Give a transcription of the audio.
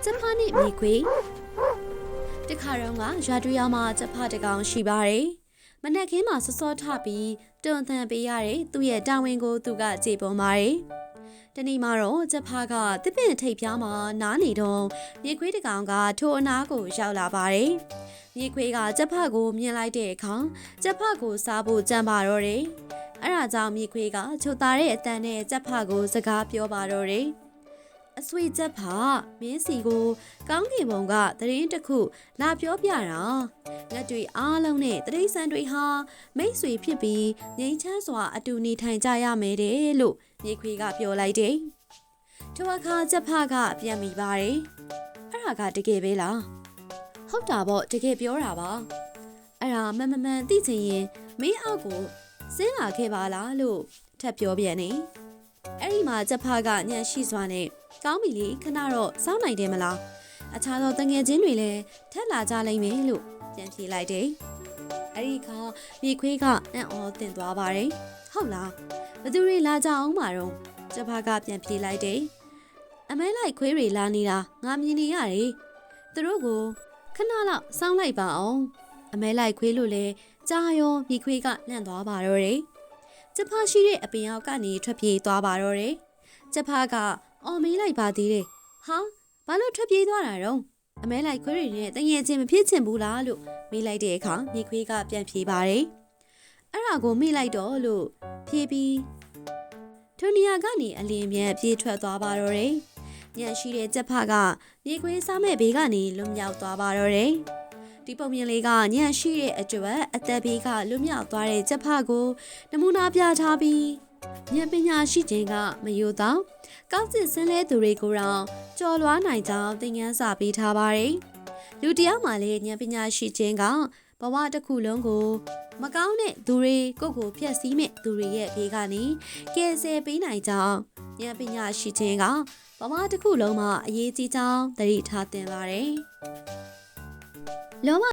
ကျဖားနဲ့မြေခွေတခါတော့ကရွာတူရမှာကျဖားတကောင်ရှိပါတယ်မနက်ခင်းမှာစောစောထပြီးတွန်သန်ပေးရတဲ့သူ့ရဲ့တာဝန်ကိုသူကကြေပွန်ပါတယ်တနေ့မှာတော့ကျဖားကတစ်ပင်ထိပ်ပြားမှာနားနေတော့မြေခွေးတကောင်ကထိုအနားကိုရောက်လာပါတယ်မြေခွေးကကျဖားကိုမြင်လိုက်တဲ့အခါကျဖားကိုစားဖို့ကြံပါတော့တယ်အဲ့ဒါကြောင့်မြေခွေးကချိုသားတဲ့အတန်နဲ့ကျဖားကိုစကားပြောပါတော့တယ်အဆွေချက်ဖာမင်းစီကိုကောင်းကင်ဘုံကသတင်းတစ်ခုလာပြောပြတာငှက်တွေအားလုံးနဲ့တရိษံတွေဟာမိတ်ဆွေဖြစ်ပြီးငြိမ်းချမ်းစွာအတူနေထိုင်ကြရမယ်တဲ့လို့မြေခွေးကပြောလိုက်တယ်ထိုအခါချက်ဖာကပြန်မိပါတယ်အဲ့ဒါကတကယ်ပဲလားဟုတ်တာပေါ့တကယ်ပြောတာပါအဲ့ဒါမမှန်သိချင်ရင်မင်းအောက်ကိုဆင်းလာခဲ့ပါလားလို့ထပ်ပြောပြန်နေအဲ့ဒီမှာချက်ဖာကညံရှိစွာနဲ့ကောင်းပြီလေခဏတော့စောင်းနိုင်တယ်မလားအခြားသောတငယ်ချင်းတွေလည်းထက်လာကြလိမ့်မယ်လို့ပြန်ဖြေလိုက်တယ်အဲ့ဒီခါမြေခွေးကအံ့ဩသင့်သွားပါတယ်ဟုတ်လားဘသူတွေလာကြအောင်ပါတော့ချက်ဖာကပြန်ဖြေလိုက်တယ်အမဲလိုက်ခွေးတွေလာနေတာငါမြင်နေရတယ်သူတို့ကိုခဏလောက်စောင်းလိုက်ပါအောင်အမဲလိုက်ခွေးလို့လဲကြားရောမြေခွေးကလန့်သွားပါတော့တယ်ချက်ဖာရှိတဲ့အပင်အောက်ကနေထွက်ပြေးသွားပါတော့တယ်ချက်ဖာကအော်မေးလိုက်ပါသေးတယ်ဟာဘာလို့ထွက်ပြေးသွားတာတော့အမဲလိုက်ခွေးတွေနဲ့တငယ်ချင်းမဖြစ်ချင်ဘူးလားလို့မေးလိုက်တဲ့အခါမြေခွေးကပြန်ဖြေပါတယ်အဲ့ဒါကိုမေးလိုက်တော့လို့ဖြေပြီးထိုနေရာကနေအလင်းမြန်ပြေးထွက်သွားပါတော့တယ်ညံရှိတဲ့ချက်ဖကမြေခွေးစားမဲ့ဘေးကနေလွတ်မြောက်သွားပါတော့တယ်ဒီပုံမြင်လေးကညံရှိတဲ့အတွက်အသက်ဘေးကလွတ်မြောက်သွားတဲ့ချက်ဖကိုနမူနာပြထားပြီးဉာဏ်ပညာရှိခြင်းကမယိုတော့ကောက်စစ်စင်းလဲသူတွေကိုတော့ကြော်လွားနိုင်ကြောင်းသင်ခန်းစာပေးထားပါတယ်။လူတယောက်မှလည်းဉာဏ်ပညာရှိခြင်းကဘဝတစ်ခုလုံးကိုမကောင်းတဲ့သူတွေကိုယ်ဖျက်ဆီးမဲ့သူတွေရဲ့ဘေးကနေကယ်ဆယ်ပေးနိုင်ကြောင်းဉာဏ်ပညာရှိခြင်းကဘဝတစ်ခုလုံးမှာအရေးကြီးကြောင်းသတိထားသင်ပါတယ်။လောဘ